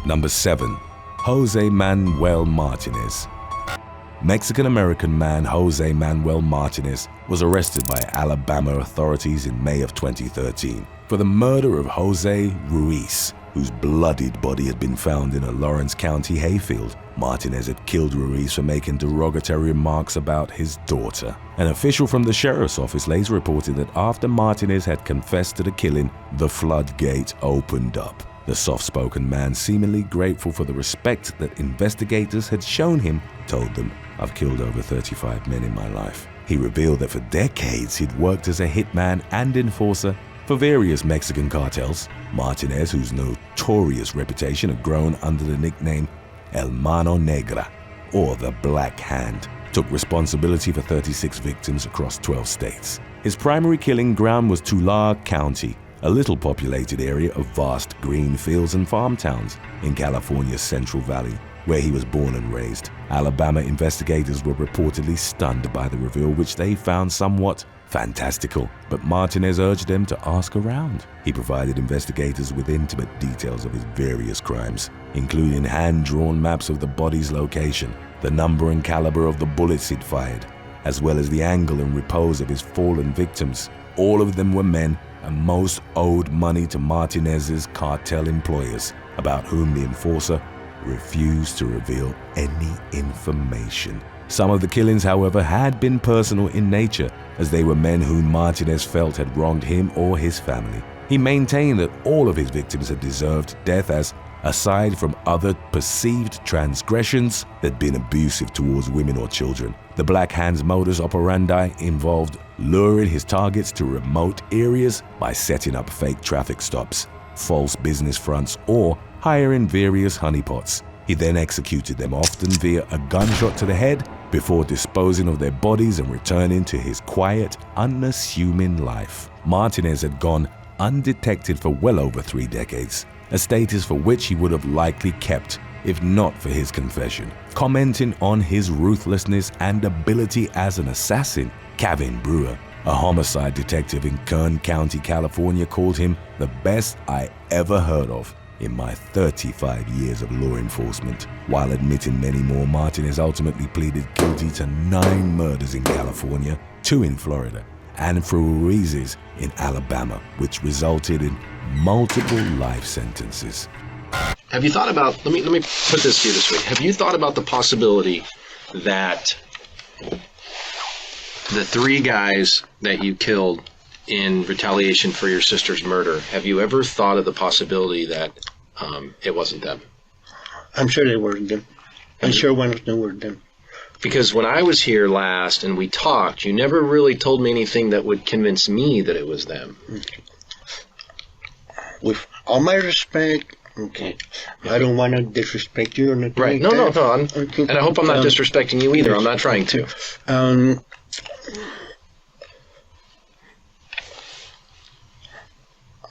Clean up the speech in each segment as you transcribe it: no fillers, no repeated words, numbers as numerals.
Number 7. Jose Manuel Martinez. Mexican-American man Jose Manuel Martinez was arrested by Alabama authorities in May of 2013 for the murder of Jose Ruiz, whose bloodied body had been found in a Lawrence County hayfield. Martinez had killed Ruiz for making derogatory remarks about his daughter. An official from the sheriff's office later reported that after Martinez had confessed to the killing, the floodgate opened up. The soft-spoken man, seemingly grateful for the respect that investigators had shown him, told them, "I've killed over 35 men in my life." He revealed that for decades he'd worked as a hitman and enforcer for various Mexican cartels. Martinez, whose notorious reputation had grown under the nickname El Mano Negra, or the Black Hand, took responsibility for 36 victims across 12 states. His primary killing ground was Tulare County, a little populated area of vast green fields and farm towns in California's Central Valley, where he was born and raised. Alabama investigators were reportedly stunned by the reveal, which they found somewhat fantastical, but Martinez urged them to ask around. He provided investigators with intimate details of his various crimes, including hand-drawn maps of the body's location, the number and caliber of the bullets he'd fired, as well as the angle and repose of his fallen victims. All of them were men, and most owed money to Martinez's cartel employers, about whom the enforcer refused to reveal any information. Some of the killings, however, had been personal in nature, as they were men whom Martinez felt had wronged him or his family. He maintained that all of his victims had deserved death as, aside from other perceived transgressions, they'd been abusive towards women or children. The Black Hand's modus operandi involved luring his targets to remote areas by setting up fake traffic stops, false business fronts, or hiring various honeypots. He then executed them, often via a gunshot to the head, before disposing of their bodies and returning to his quiet, unassuming life. Martinez had gone undetected for well over 3 decades, a status for which he would have likely kept if not for his confession. Commenting on his ruthlessness and ability as an assassin, Kevin Brewer, a homicide detective in Kern County, California, called him the best I ever heard of in my 35 years of law enforcement. While admitting many more, Martinez ultimately pleaded guilty to 9 murders in California, 2 in Florida, and for Ruiz's in Alabama, which resulted in multiple life sentences. Have you thought about, let me put this to you this way. Have you thought about the possibility that the 3 guys that you killed in retaliation for your sister's murder, have you ever thought of the possibility that it wasn't them? I'm sure they weren't them. I'm sure one of them were them. Because when I was here last and we talked, you never really told me anything that would convince me that it was them. Okay. With all my respect, okay, I don't want to disrespect you or nothing. Right. Like No. Okay. And I hope I'm not disrespecting you either. I'm not trying to.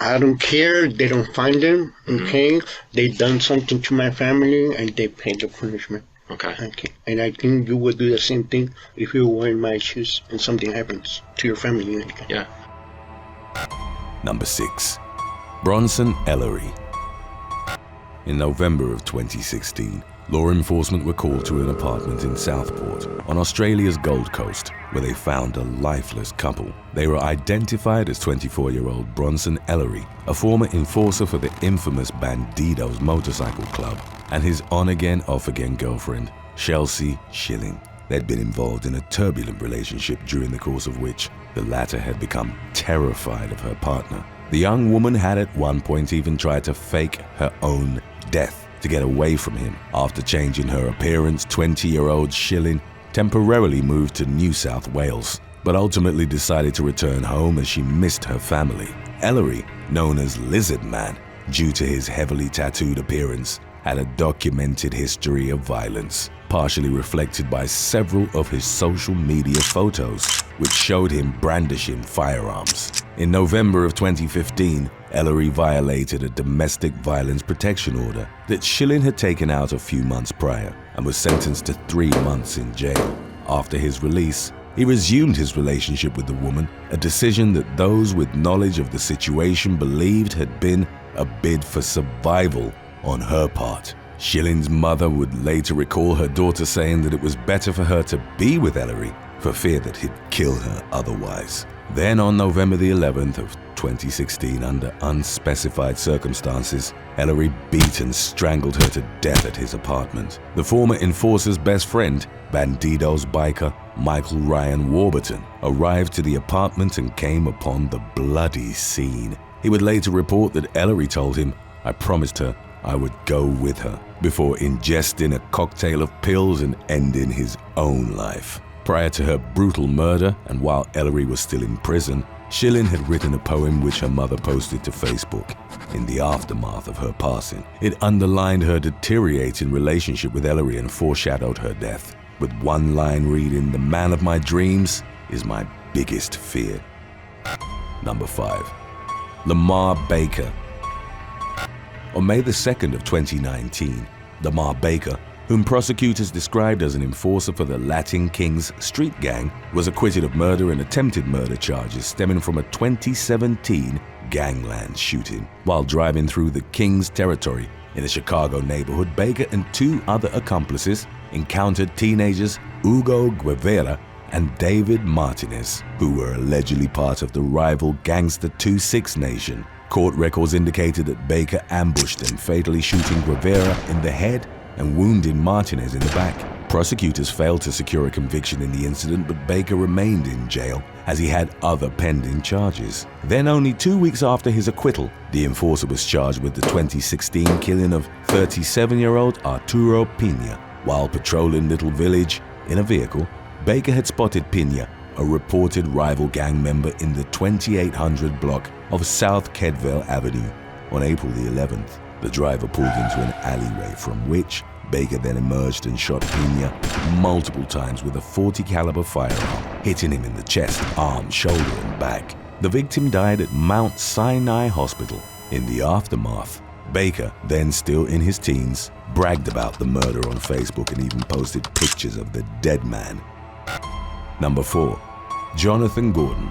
I don't care. They don't find them. Okay. Mm-hmm. They done something to my family and they paid the punishment. Okay. Okay. And I think you would do the same thing if you were in my shoes and something happens to your family. Yeah. Number 6. Bronson Ellery. In November of 2016, law enforcement were called to an apartment in Southport on Australia's Gold Coast, where they found a lifeless couple. They were identified as 24-year-old Bronson Ellery, a former enforcer for the infamous Bandidos Motorcycle Club, and his on-again, off-again girlfriend, Chelsea Schilling. They'd been involved in a turbulent relationship during the course of which the latter had become terrified of her partner. The young woman had at one point even tried to fake her own death to get away from him. After changing her appearance, 20-year-old Schilling temporarily moved to New South Wales, but ultimately decided to return home as she missed her family. Ellery, known as Lizard Man due to his heavily tattooed appearance, had a documented history of violence, partially reflected by several of his social media photos, which showed him brandishing firearms. In November of 2015, Ellery violated a domestic violence protection order that Schilling had taken out a few months prior and was sentenced to 3 months in jail. After his release, he resumed his relationship with the woman, a decision that those with knowledge of the situation believed had been a bid for survival on her part. Schilling's mother would later recall her daughter saying that it was better for her to be with Ellery for fear that he'd kill her otherwise. Then on November the 11th of 2016, under unspecified circumstances, Ellery beat and strangled her to death at his apartment. The former enforcer's best friend, Bandido's biker Michael Ryan Warburton, arrived to the apartment and came upon the bloody scene. He would later report that Ellery told him, "I promised her I would go with her," before ingesting a cocktail of pills and ending his own life. Prior to her brutal murder, and while Ellery was still in prison, Schilling had written a poem which her mother posted to Facebook. In the aftermath of her passing, it underlined her deteriorating relationship with Ellery and foreshadowed her death, with one line reading, "The man of my dreams is my biggest fear." Number 5. Lamar Baker. On May the 2nd of 2019, Lamar Baker, whom prosecutors described as an enforcer for the Latin Kings street gang, was acquitted of murder and attempted murder charges stemming from a 2017 gangland shooting. While driving through the Kings territory in a Chicago neighborhood, Baker and 2 other accomplices encountered teenagers Hugo Guevara and David Martinez, who were allegedly part of the rival gangster 2-6 Nation. Court records indicated that Baker ambushed them, fatally shooting Guevara in the head and wounding Martinez in the back. Prosecutors failed to secure a conviction in the incident, but Baker remained in jail as he had other pending charges. Then, only 2 weeks after his acquittal, the enforcer was charged with the 2016 killing of 37-year-old Arturo Pina. While patrolling Little Village in a vehicle, Baker had spotted Pina, a reported rival gang member, in the 2800 block of South Kedville Avenue. On April the 11th, the driver pulled into an alleyway from which Baker then emerged and shot Pina multiple times with a .40 caliber firearm, hitting him in the chest, arm, shoulder, and back. The victim died at Mount Sinai Hospital. In the aftermath, Baker, then still in his teens, bragged about the murder on Facebook and even posted pictures of the dead man. Number 4. Jonathan Gordon.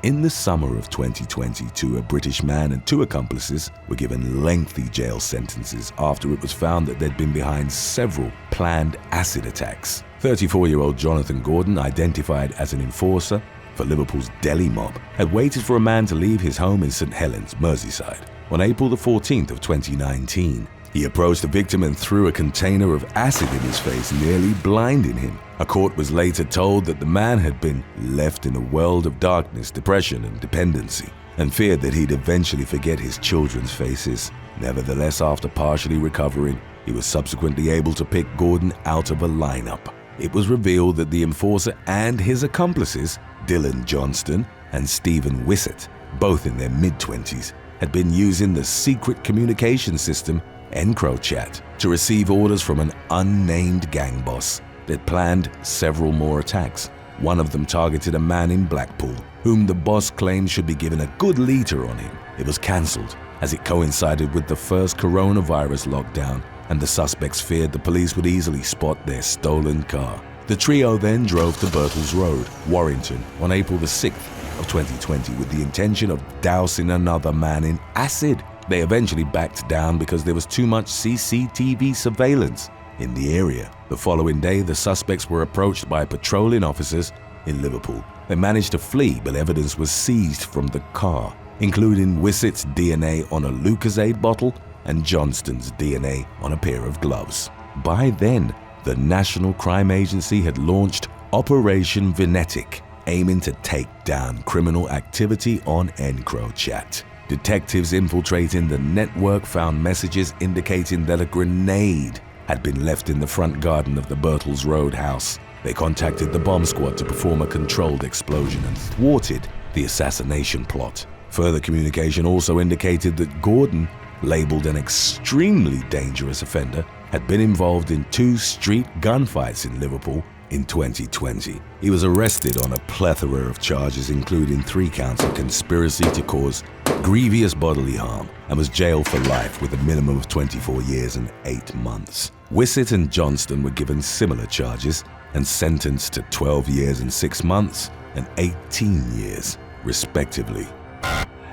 In the summer of 2022, a British man and 2 accomplices were given lengthy jail sentences after it was found that they'd been behind several planned acid attacks. 34-year-old Jonathan Gordon, identified as an enforcer for Liverpool's Delhi mob, had waited for a man to leave his home in St Helens, Merseyside. On April the 14th of 2019, he approached the victim and threw a container of acid in his face, nearly blinding him. A court was later told that the man had been left in a world of darkness, depression, and dependency, and feared that he'd eventually forget his children's faces. Nevertheless, after partially recovering, he was subsequently able to pick Gordon out of a lineup. It was revealed that the enforcer and his accomplices, Dylan Johnston and Stephen Wissett, both in their mid-20s, had been using the secret communication system EncroChat to receive orders from an unnamed gang boss that planned several more attacks. One of them targeted a man in Blackpool, whom the boss claimed should be given a good liter on him. It was cancelled as it coincided with the first coronavirus lockdown, and the suspects feared the police would easily spot their stolen car. The trio then drove to Birtles Road, Warrington, on April the 6th of 2020 with the intention of dousing another man in acid. They eventually backed down because there was too much CCTV surveillance in the area. The following day, the suspects were approached by patrolling officers in Liverpool. They managed to flee, but evidence was seized from the car, including Wissett's DNA on a Lucozade bottle and Johnston's DNA on a pair of gloves. By then, the National Crime Agency had launched Operation Venetic, aiming to take down criminal activity on EncroChat. Detectives infiltrating the network found messages indicating that a grenade had been left in the front garden of the Birtles Road house. They contacted the bomb squad to perform a controlled explosion and thwarted the assassination plot. Further communication also indicated that Gordon, labeled an extremely dangerous offender, had been involved in 2 street gunfights in Liverpool in 2020. He was arrested on a plethora of charges, including 3 counts of conspiracy to cause grievous bodily harm, and was jailed for life with a minimum of 24 years and 8 months. Wissett and Johnston were given similar charges and sentenced to 12 years and 6 months and 18 years, respectively.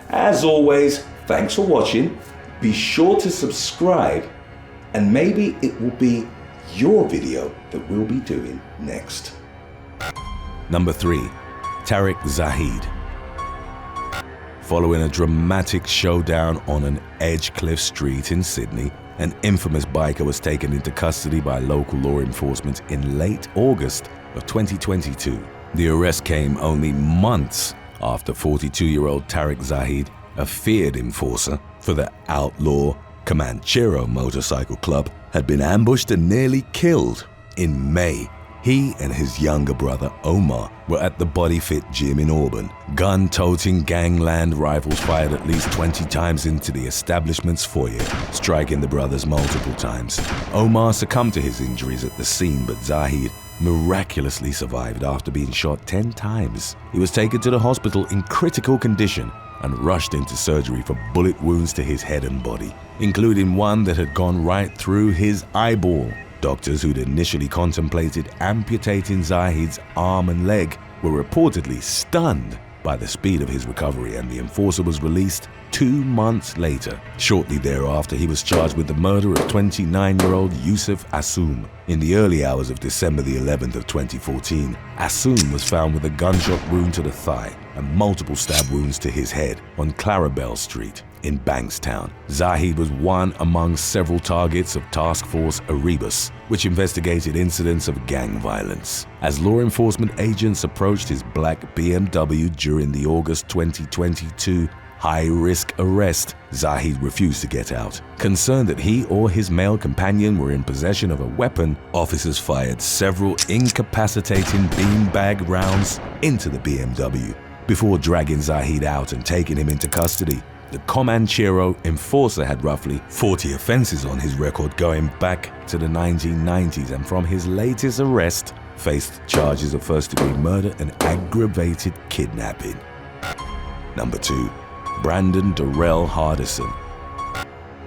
As always, thanks for watching. Be sure to subscribe, and maybe it will be your video that we'll be doing next. Number 3. Tariq Zaheed. Following a dramatic showdown on an Edgecliff street in Sydney, an infamous biker was taken into custody by local law enforcement in late August of 2022. The arrest came only months after 42-year-old Tariq Zaheed, a feared enforcer for the outlaw Comanchero motorcycle club, had been ambushed and nearly killed. In May, he and his younger brother Omar were at the Body Fit gym in Auburn. Gun-toting gangland rifles fired at least 20 times into the establishment's foyer, striking the brothers multiple times. Omar succumbed to his injuries at the scene, but Zaheed miraculously survived after being shot 10 times. He was taken to the hospital in critical condition and rushed into surgery for bullet wounds to his head and body, including one that had gone right through his eyeball. Doctors who'd initially contemplated amputating Zaheed's arm and leg were reportedly stunned by the speed of his recovery, and the enforcer was released 2 months later. Shortly thereafter, he was charged with the murder of 29-year-old Yusuf Assoum. In the early hours of December the 11th of 2014, Assoum was found with a gunshot wound to the thigh and multiple stab wounds to his head on Clarabelle Street in Bankstown. Zaheed was one among several targets of Task Force Erebus, which investigated incidents of gang violence. As law enforcement agents approached his black BMW during the August 2022 high-risk arrest, Zaheed refused to get out. Concerned that he or his male companion were in possession of a weapon, officers fired several incapacitating beanbag rounds into the BMW before dragging Zaheed out and taking him into custody. The Comanchero enforcer had roughly 40 offenses on his record going back to the 1990s, and from his latest arrest, faced charges of first-degree murder and aggravated kidnapping. Number 2. Brandon Darrell Hardison.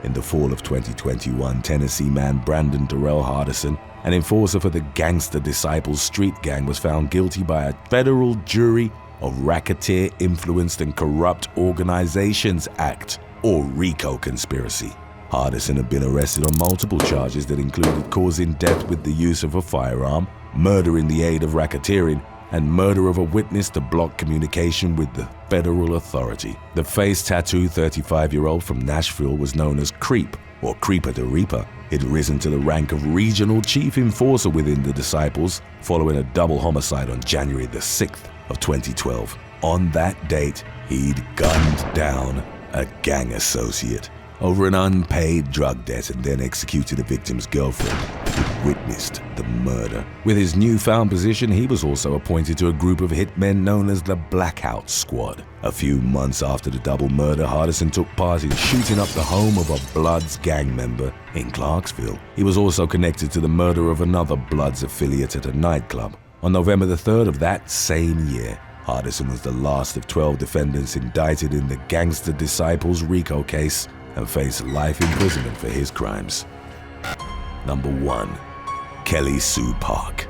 In the fall of 2021, Tennessee man Brandon Darrell Hardison, an enforcer for the Gangster Disciples street gang, was found guilty by a federal jury of Racketeer-Influenced and Corrupt Organizations Act, or RICO conspiracy. Hardison had been arrested on multiple charges that included causing death with the use of a firearm, murder in the aid of racketeering, and murder of a witness to block communication with the federal authority. The face-tattooed 35-year-old from Nashville was known as Creep, or Creeper the Reaper. He'd risen to the rank of regional chief enforcer within the Disciples following a double homicide on January the 6th of 2012. On that date, he'd gunned down a gang associate over an unpaid drug debt and then executed the victim's girlfriend who witnessed the murder. With his newfound position, he was also appointed to a group of hitmen known as the Blackout Squad. A few months after the double murder, Hardison took part in shooting up the home of a Bloods gang member in Clarksville. He was also connected to the murder of another Bloods affiliate at a nightclub. On November the 3rd of that same year, Hardison was the last of 12 defendants indicted in the Gangster Disciples RICO case and faced life imprisonment for his crimes. Number 1. Kelly Sue Park.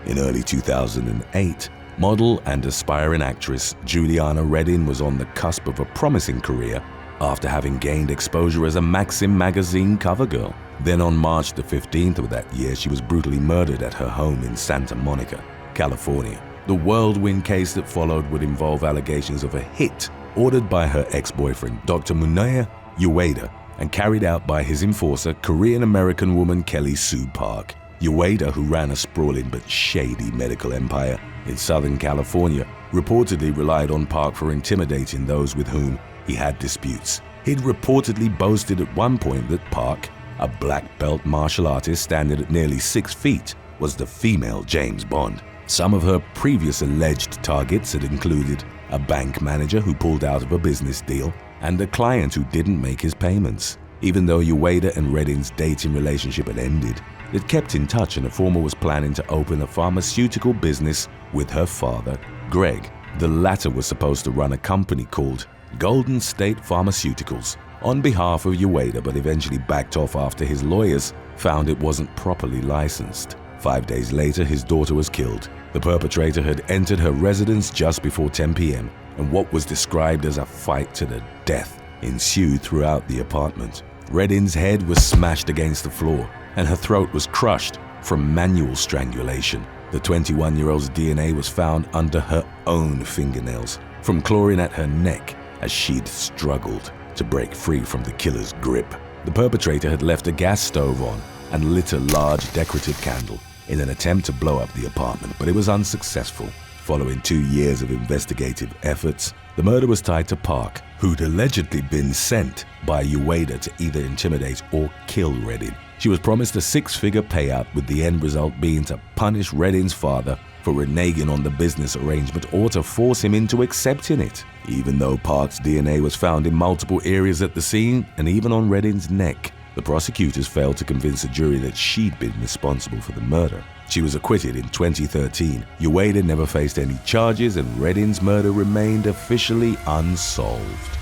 In early 2008, model and aspiring actress Juliana Redding was on the cusp of a promising career after having gained exposure as a Maxim magazine cover girl. Then on March the 15th of that year, she was brutally murdered at her home in Santa Monica, California. The whirlwind case that followed would involve allegations of a hit ordered by her ex-boyfriend, Dr. Munaya Ueda, and carried out by his enforcer, Korean-American woman Kelly Sue Park. Ueda, who ran a sprawling but shady medical empire in Southern California, reportedly relied on Park for intimidating those with whom he had disputes. He'd reportedly boasted at one point that Park, a black belt martial artist standing at nearly 6 feet, was the female James Bond. Some of her previous alleged targets had included a bank manager who pulled out of a business deal and a client who didn't make his payments. Even though Ueda and Redding's dating relationship had ended, they'd kept in touch, and the former was planning to open a pharmaceutical business with her father, Greg. The latter was supposed to run a company called Golden State Pharmaceuticals on behalf of Ueda, but eventually backed off after his lawyers found it wasn't properly licensed. 5 days later, his daughter was killed. The perpetrator had entered her residence just before 10 p.m. and what was described as a fight to the death ensued throughout the apartment. Reddin's head was smashed against the floor, and her throat was crushed from manual strangulation. The 21-year-old's DNA was found under her own fingernails, from clawing at her neck as she'd struggled to break free from the killer's grip. The perpetrator had left a gas stove on and lit a large decorative candle in an attempt to blow up the apartment, but it was unsuccessful. Following 2 years of investigative efforts, the murder was tied to Park, who'd allegedly been sent by Ueda to either intimidate or kill Reddin. She was promised a 6-figure payout, with the end result being to punish Reddin's father for reneging on the business arrangement or to force him into accepting it. Even though Park's DNA was found in multiple areas at the scene and even on Reddin's neck, the prosecutors failed to convince the jury that she'd been responsible for the murder. She was acquitted in 2013. Ueda never faced any charges, and Reddin's murder remained officially unsolved.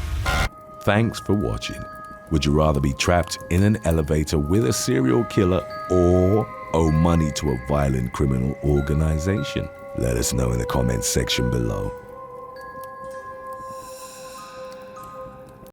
Thanks for watching. Would you rather be trapped in an elevator with a serial killer or owe money to a violent criminal organization? Let us know in the comments section below.